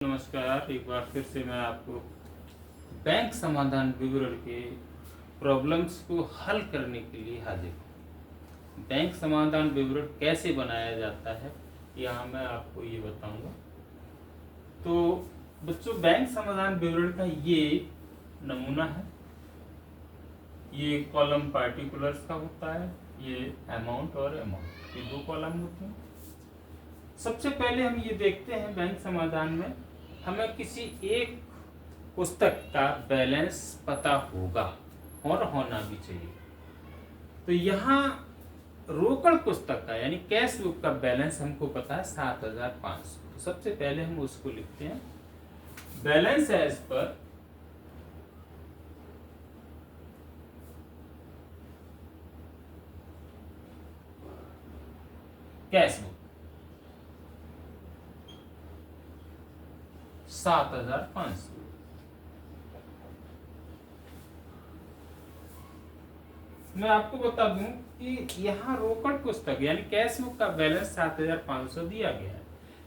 नमस्कार। एक बार फिर से मैं आपको बैंक समाधान विवरण के प्रॉब्लम्स को हल करने के लिए हाजिर हूँ। बैंक समाधान विवरण कैसे बनाया जाता है यहाँ मैं आपको ये बताऊंगा। तो बच्चों, बैंक समाधान विवरण का ये नमूना है। ये कॉलम पार्टिकुलर्स का होता है, ये अमाउंट और अमाउंट, ये दो कॉलम होते हैं। सबसे पहले हम ये देखते हैं बैंक समाधान में हमें किसी एक पुस्तक का बैलेंस पता होगा और होना भी चाहिए। तो यहाँ रोकड़ पुस्तक का यानी कैश बुक का बैलेंस हमको पता है 7,500। तो सबसे पहले हम उसको लिखते हैं balance as per cash book 7,500। मैं आपको बता दूं कि यहाँ रोकड़ पुस्तक यानी कैश बुक का बैलेंस 7,500 दिया गया है,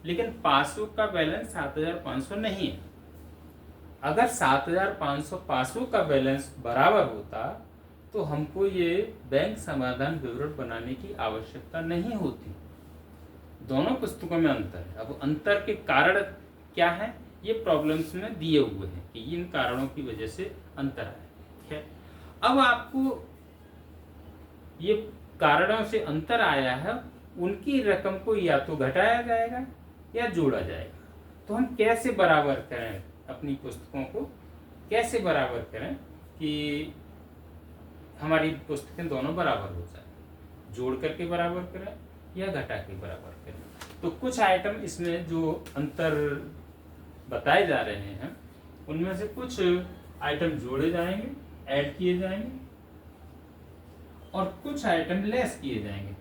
लेकिन पासबुक का बैलेंस 7,500 नहीं है। अगर 7,500 पासबुक का बैलेंस बराबर होता तो हमको ये बैंक समाधान विवरण बनाने की आवश्यकता नहीं होती। दोनों पुस्तकों में अंतर है। अब अंतर के कारण क्या है ये प्रॉब्लम्स में दिए हुए हैं कि इन कारणों की वजह से अंतर आया। ठीक है, अब आपको ये कारणों से अंतर आया है, उनकी रकम को या तो घटाया जाएगा या जोड़ा जाएगा। तो हम कैसे बराबर करें, अपनी पुस्तकों को कैसे बराबर करें कि हमारी पुस्तकें दोनों बराबर हो जाए, जोड़ करके बराबर करें या घटा के बराबर करें। तो कुछ आइटम इसमें जो अंतर बताए जा रहे हैं उनमें से कुछ आइटम जोड़े जाएंगे, ऐड किए जाएंगे, और कुछ आइटम लेस किए जाएंगे।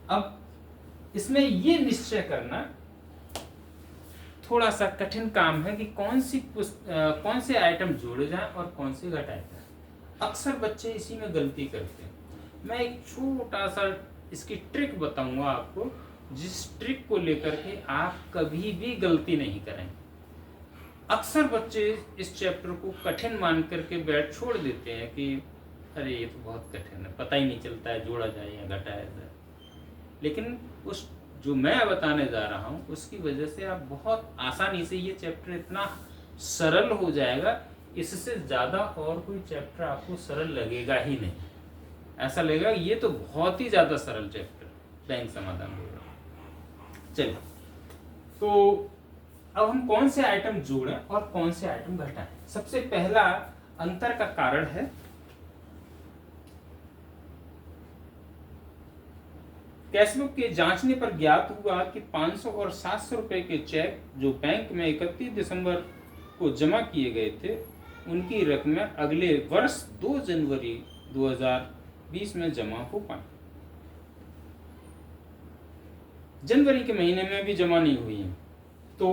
अब इसमें ये निश्चय करना थोड़ा सा कठिन काम है कि कौन से आइटम जोड़े जाएं और कौन से घटाए जाएं। अक्सर बच्चे इसी में गलती करते हैं। मैं एक छोटा सा इसकी ट्रिक बताऊंगा आपको, जिस ट्रिक को लेकर के आप कभी भी गलती नहीं करेंगे। अक्सर बच्चे इस चैप्टर को कठिन मान करके बैठ छोड़ देते हैं कि अरे ये तो बहुत कठिन है, पता ही नहीं चलता है जोड़ा जाए या घटाया जाए। लेकिन उस जो मैं बताने जा रहा हूँ उसकी वजह से आप बहुत आसानी से ये चैप्टर इतना सरल हो जाएगा, इससे ज़्यादा और कोई चैप्टर आपको सरल लगेगा ही नहीं। ऐसा लगेगा ये तो बहुत ही ज़्यादा सरल चैप्टर बैंक समाधान होगा। चलिए, तो अब हम कौन से आइटम जोड़ें और कौन से आइटम घटाएं। सबसे पहला अंतर का कारण है कैशबुक के जांचने पर ज्ञात हुआ कि 500 और 700 रुपए के चेक जो बैंक में 31 दिसंबर को जमा किए गए थे उनकी रकमें अगले वर्ष 2 जनवरी 2020 में जमा हो पाई। जनवरी के महीने में भी जमा नहीं हुई है। तो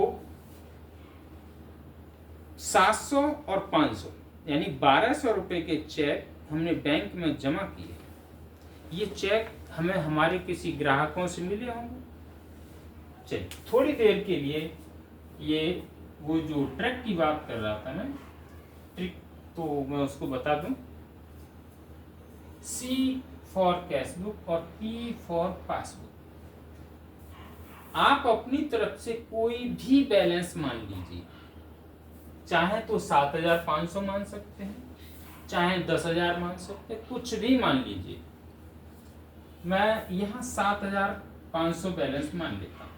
700 और 500 यानी 1,200 रुपए के चेक हमने बैंक में जमा किए। ये चेक हमें हमारे किसी ग्राहकों से मिले होंगे। चलिए, थोड़ी देर के लिए ये वो जो ट्रिक की बात कर रहा था मैं, ट्रिक तो मैं उसको बता दूं। C फॉर कैशबुक और P फॉर पासबुक। आप अपनी तरफ से कोई भी बैलेंस मान लीजिए, चाहे तो 7,500 मान सकते हैं, चाहे 10,000 मान सकते हैं, कुछ भी मान लीजिए। मैं यहाँ 7,500 बैलेंस मान लेता हूँ।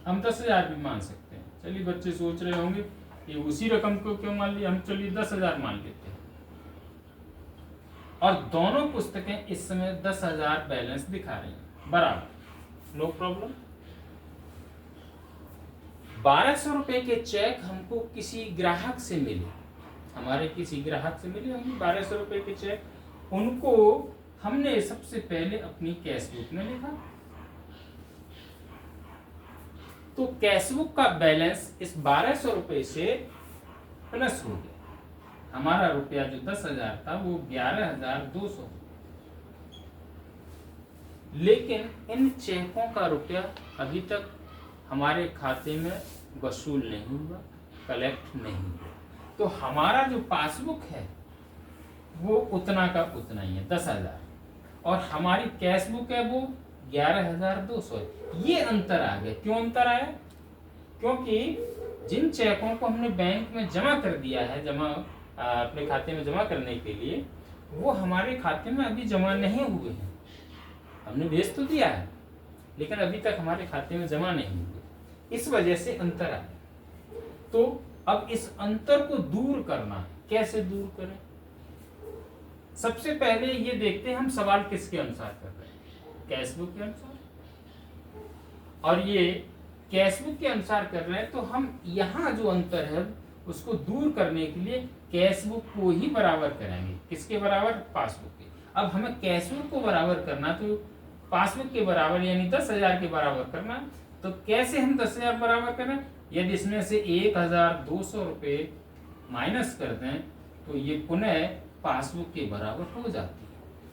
हम 10,000 भी मान सकते हैं। चलिए, बच्चे सोच रहे होंगे कि उसी रकम को क्यों मान लिया, हम चलिए 10,000 मान लेते हैं। और दोनों पुस्तकें इस समय 10,000 बैलेंस दिखा रही हैं बराबर, नो प्रॉब्लम। 1,200 रुपए के चेक हमको किसी ग्राहक से मिले, हमारे किसी ग्राहक से मिले होंगे 1,200 रुपए के चेक। उनको हमने सबसे पहले अपनी कैशबुक में लिखा। तो कैशबुक का बैलेंस इस 1,200 रुपए से प्लस हो गया। हमारा रुपया जो 10,000 था वो 11,200। लेकिन इन चेकों का रुपया अभी तक हमारे खाते में वसूल नहीं हुआ, कलेक्ट नहीं हुआ। तो हमारा जो पासबुक है वो उतना का उतना ही है, 10,000, और हमारी कैश बुक है वो 11,200 है। ये अंतर आ गया। क्यों अंतर आया? क्योंकि जिन चेकों को हमने बैंक में जमा कर दिया है, अपने खाते में जमा करने के लिए, वो हमारे खाते में अभी जमा नहीं हुए हैं। हमने भेज तो दिया है लेकिन अभी तक हमारे खाते में जमा नहीं हुए, इस वजह से अंतर आया। तो अब इस अंतर को दूर करना है। कैसे दूर करें? सबसे पहले ये देखते हैं हम सवाल किसके अनुसार कर रहे हैं, कैश बुक के अनुसार। और ये कैश बुक के अनुसार कर रहे हैं तो हम यहाँ जो अंतर है उसको दूर करने के लिए कैश बुक को ही बराबर करेंगे। किसके बराबर? पासबुक के। अब हमें कैश बुक को बराबर करना तो पासबुक के बराबर यानी 10,000 के बराबर करना। तो कैसे हम 10,000 बराबर करें? यदि इसमें से 1,200 रुपये माइनस कर दें तो ये पुनः पासबुक के बराबर हो जाती है।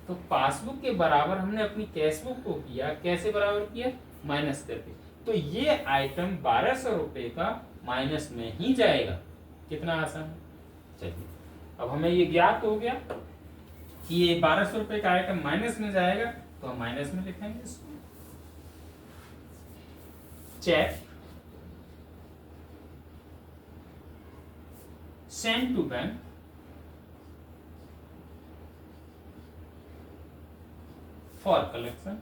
तो पासबुक के बराबर हमने अपनी कैश बुक को किया। कैसे बराबर किया? माइनस करके। तो ये आइटम 1,200 रुपये का माइनस में ही जाएगा। कितना आसान है। चलिए, अब हमें ये ज्ञात हो गया कि ये 1,200 रुपये का आइटम माइनस में जाएगा, तो हम माइनस में लिखेंगे इसको। Cheque send to bank for collection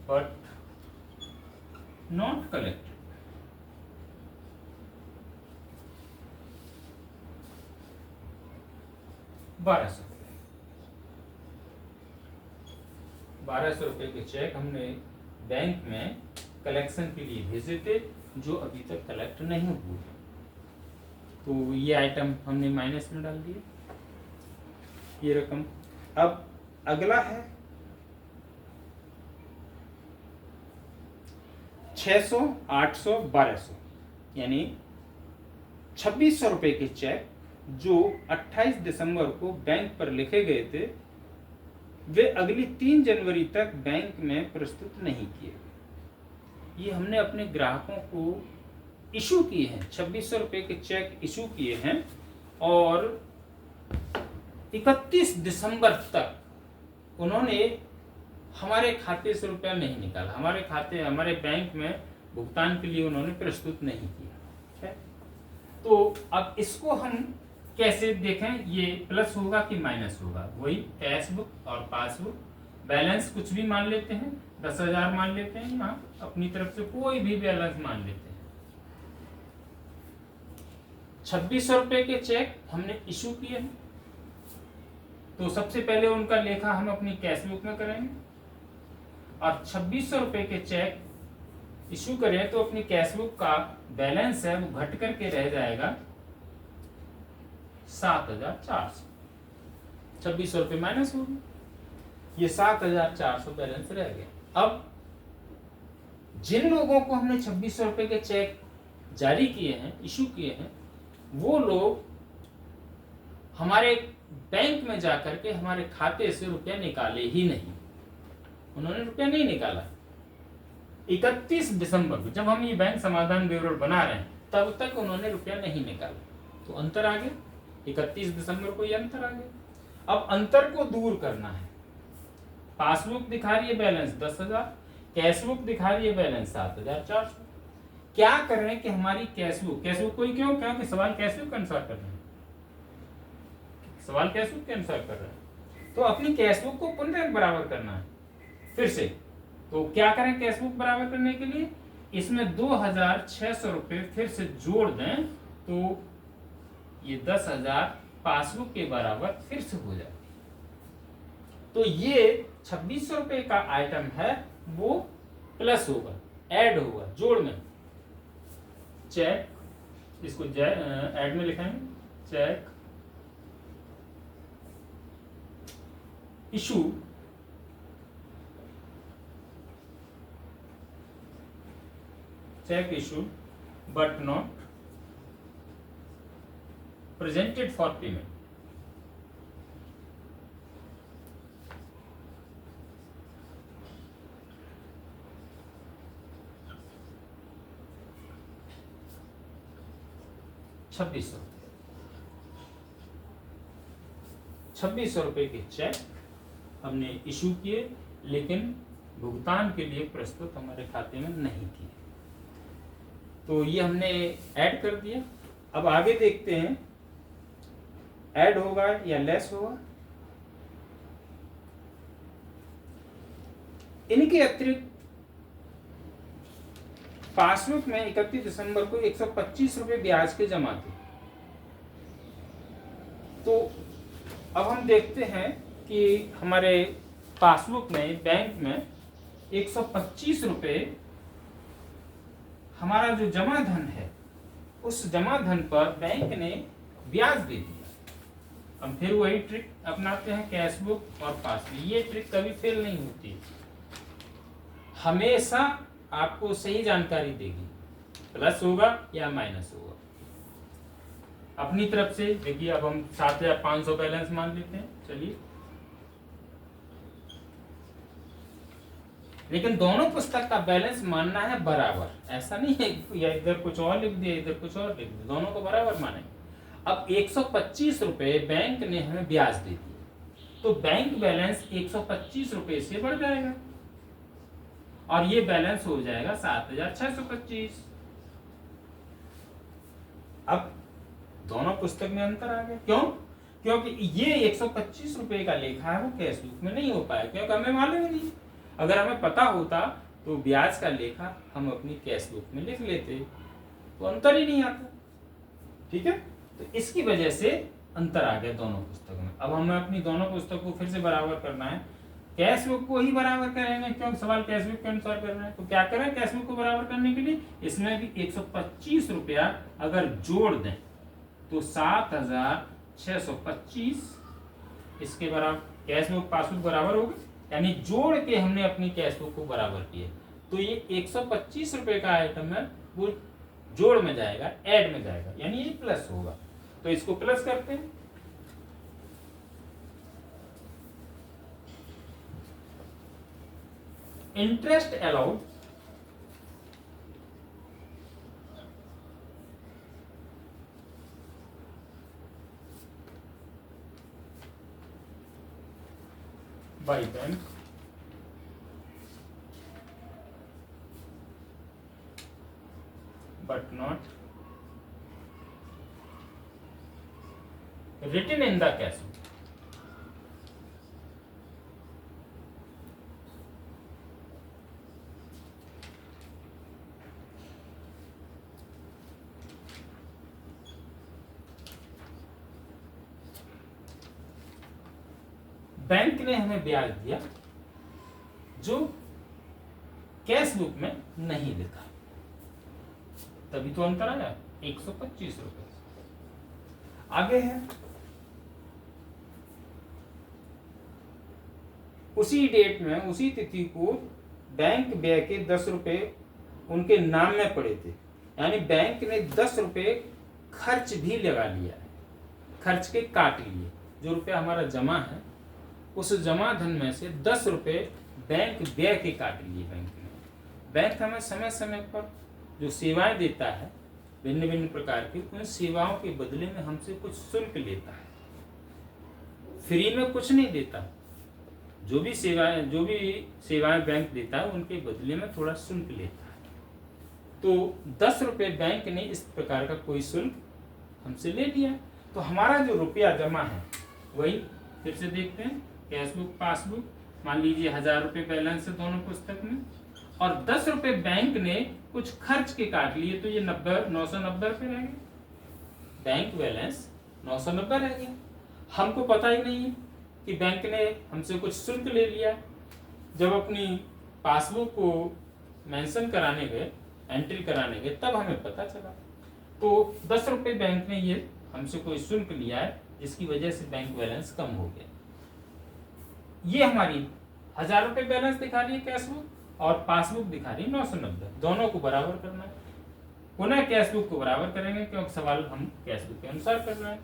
but not collected. ₹1,200 रुपये के चेक हमने बैंक में कलेक्शन के लिए भेजे थे जो अभी तक कलेक्ट नहीं हुए। तो ये आइटम हमने माइनस में डाल दिए, ये रकम। अब अगला है 600, 800, 1,200 यानी 2,600 रुपये के चेक जो 28 दिसंबर को बैंक पर लिखे गए थे, वे अगली 3 जनवरी तक बैंक में प्रस्तुत नहीं किए। ये हमने अपने ग्राहकों को इशू किए हैं, 2,600 रुपये के चेक इशू किए हैं और 31 दिसंबर तक उन्होंने हमारे खाते से रुपया नहीं निकाला, हमारे बैंक में भुगतान के लिए उन्होंने प्रस्तुत नहीं किया है। तो अब इसको हम कैसे देखें, ये प्लस होगा कि माइनस होगा? वही कैश बुक और पासबुक बैलेंस कुछ भी मान लेते हैं, 10,000 मान लेते हैं, यहाँ अपनी तरफ से कोई भी बैलेंस मान लेते हैं। 2,600 रुपये के चेक हमने इशू किए हैं, तो सबसे पहले उनका लेखा हम अपनी कैश बुक में करेंगे और 2,600 रुपये के चेक इशू करें तो अपनी कैश बुक का बैलेंस है वो घट करके रह जाएगा 7,400। 2,600 रुपये माइनस होगी, ये 7,400 बैलेंस रह गया। अब जिन लोगों को हमने 2,600 रुपये के चेक जारी किए हैं, इशू किए हैं, वो लोग हमारे बैंक में जाकर के हमारे खाते से रुपया निकाले ही नहीं, उन्होंने रुपया नहीं निकाला। 31 दिसंबर को जब हम ये बैंक समाधान विवरण बना रहे हैं तब तक उन्होंने रुपया नहीं निकाला, तो अंतर आ गया। 31 दिसंबर को ये अंतर आ गया। अब अंतर को दूर करना है। पासबुक दिखा रही है बैलेंस 10,000, कैश बुक दिखा रही है बैलेंस 7,400। क्या करें कि हमारी कैश बुक कोई क्योंकि सवाल कैश बुक के अनुसार कर रहे हैं, सवाल कैश बुक के अनुसार कर रहे हैं, तो अपनी कैश बुक को पुनः बराबर करना है फिर से। तो क्या करें कैश बुक बराबर करने के लिए? इसमें 2,600 रुपये फिर से जोड़ दें तो ये 10,000 पासबुक के बराबर फिर से हो जाती है। तो ये 2,600 रुपये का आइटम है वो प्लस होगा, ऐड होगा, जोड़ में। चेक, इसको ऐड में लिखेंगे, cheque issue but not presented for payment। 2600 रुपए के चेक हमने इशू किए, लेकिन भुगतान के लिए प्रस्तुत हमारे खाते में नहीं किए। तो ये हमने ऐड कर दिया। अब आगे देखते हैं ऐड होगा या लेस होगा। इनके अतिरिक्त पासबुक में 31 दिसंबर को 125 रुपए ब्याज के जमा थे। तो अब हम देखते हैं कि हमारे पासबुक में बैंक में 125 रुपए हमारा जो जमा धन है, उस जमा धन पर बैंक ने ब्याज दे दिया। हम फिर वही ट्रिक अपनाते हैं, कैशबुक और पासबुक। ये ट्रिक कभी फेल नहीं होती, हमेशा आपको सही जानकारी देगी, प्लस होगा या माइनस होगा। अपनी तरफ से देखिए, अब हम 7500 बैलेंस मान लेते हैं, चलिए। लेकिन दोनों पुस्तक का बैलेंस मानना है बराबर, ऐसा नहीं है या इधर कुछ और लिख दिया इधर कुछ और लिख दिया, दोनों को बराबर माने। अब 125 रुपए बैंक ने हमें ब्याज दे दिया, तो बैंक बैलेंस 125 रुपए से बढ़ जाएगा और ये बैलेंस हो जाएगा 7625। अब दोनों पुस्तक में अंतर आ गया, क्यों? क्योंकि ये 125 रुपए का लेखा है, वो कैश बुक में नहीं हो पाया, क्योंकि हमें मालूम ही नहीं। अगर हमें पता होता तो ब्याज का लेखा हम अपनी कैश बुक में लिख लेते, तो अंतर ही नहीं आता। ठीक है, तो इसकी वजह से अंतर आ गया दोनों पुस्तकों में। अब हमें अपनी दोनों पुस्तक को फिर से बराबर करना है, कैश बुक को ही बराबर करेंगे, क्योंकि सवाल कैश बुक के अनुसार कर रहे हैं। तो क्या करें कैश बुक को बराबर करने के लिए, इसमें भी 125 रुपया अगर जोड़ दें तो 7625 इसके बराबर कैश बुक पासबुक बराबर होगा, यानी जोड़ के हमने अपनी कैश बुक को बराबर किया। तो ये 125 रुपए का आइटम है, वो जोड़ में जाएगा, ऐड में जाएगा, यानी ये प्लस होगा। तो इसको प्लस करते हैं। Interest allowed by bank but not written in the cash book. Bank ने हमें ब्याज दिया जो कैश बुक में नहीं लिखा, तभी तो अंतर आया 125 रुपए। आगे है उसी डेट में उसी तिथि को बैंक व्यय के 10 रुपए उनके नाम में पड़े थे, यानी बैंक ने 10 रुपए खर्च भी लगा लिया है, खर्च के काट लिए। जो रुपया हमारा जमा है उस जमा धन में से 10 रुपए बैंक व्यय के काट लिए बैंक ने। बैंक हमें समय समय पर जो सेवाएं देता है भिन्न भिन्न प्रकार की, उन सेवाओं के बदले में हमसे कुछ शुल्क लेता है, फ्री में कुछ नहीं देता। जो भी सेवाएं बैंक देता है उनके बदले में थोड़ा शुल्क लेता है। तो 10 रुपए बैंक ने इस प्रकार का कोई शुल्क हमसे ले लिया। तो हमारा जो रुपया जमा है वही फिर से देखते हैं, कैश बुक पासबुक मान लीजिए 1000 रुपए बैलेंस है दोनों पुस्तक में, और 10 रुपए बैंक ने कुछ खर्च के काट लिए, तो ये 990 रुपए रह गए। बैंक बैलेंस 990 रह गया। हमको पता ही नहीं है कि बैंक ने हमसे कुछ शुल्क ले लिया। जब अपनी पासबुक को मेंशन कराने गए, एंट्री कराने गए, तब हमें पता चला। तो 10 रुपए बैंक ने ये हमसे कोई शुल्क लिया है, जिसकी वजह से बैंक बैलेंस कम हो गया। ये हमारी 1000 रुपए बैलेंस दिखा रही है कैश बुक, और पासबुक दिखा रही है 990। दोनों को बराबर करना है। पुनः कैश बुक को बराबर करेंगे, क्योंकि सवाल हम कैश बुक के अनुसार कर रहे हैं।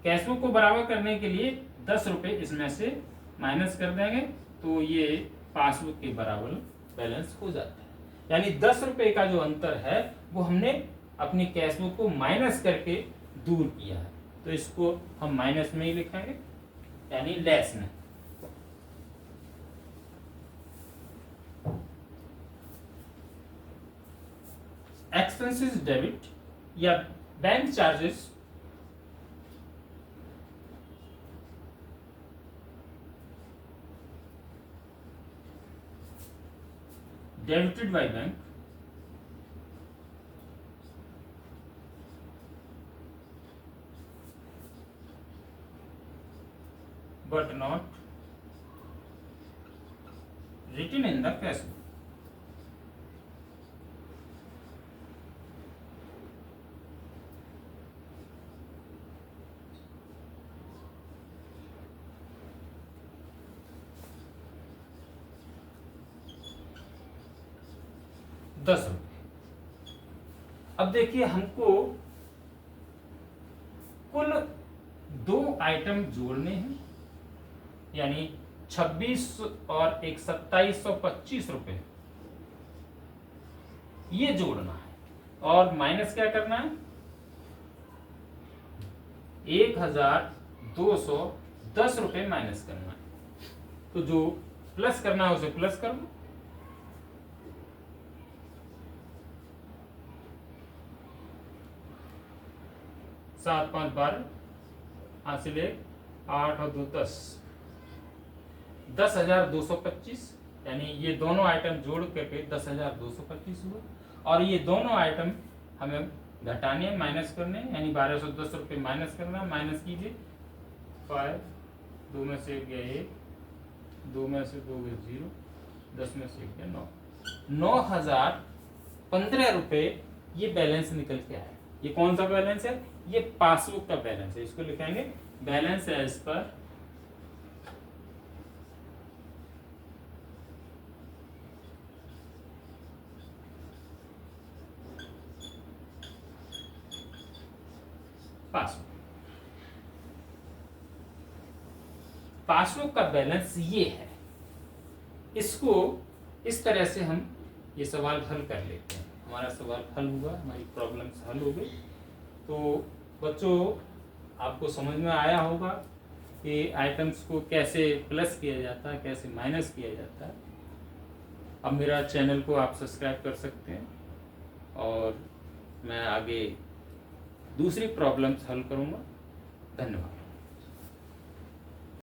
कैश बुक को बराबर करने के लिए 10 रुपए इसमें से माइनस कर देंगे, तो ये पासबुक के बराबर बैलेंस हो जाता है। यानी 10 रुपए का जो अंतर है वो हमने अपनी कैश बुक को माइनस करके दूर किया है, तो इसको हम माइनस में ही लिखेंगे, यानी लेस में। एक्सपेंसेस डेबिट या bank charges debited by bank but not written in the cash book. ₹10। अब देखिए हमको कुल 2 आइटम जोड़ने हैं, यानी 26 और एक 2725 रुपए ये जोड़ना है, और माइनस क्या करना है, 1210 रुपए माइनस करना है। तो जो प्लस करना है उसे प्लस कर लो, 7 5 12 हासिल 8 और 2 10, 10,225, यानी ये दोनों आइटम जोड़ करके 10,225 हुआ। और ये दोनों आइटम हमें घटाने माइनस करने, यानी 1210 रुपये माइनस करना। माइनस कीजिए, 5, 2 में से 1 गया 1, 2 में से 2 गया 0, 10 में से 1 गया 9, 9,015 रुपये ये बैलेंस निकल के आया। ये कौन सा बैलेंस है, ये पासबुक का बैलेंस है। इसको लिखेंगे balance as per passbook. Passbook का बैलेंस ये है। इसको इस तरह से हम ये सवाल हल कर लेते हैं। हमारा सवाल हल हुआ, हमारी प्रॉब्लम्स हल हो गई। तो बच्चों आपको समझ में आया होगा कि आइटम्स को कैसे प्लस किया जाता है, कैसे माइनस किया जाता है। अब मेरा चैनल को आप सब्सक्राइब कर सकते हैं, और मैं आगे दूसरी प्रॉब्लम्स हल करूँगा। धन्यवाद।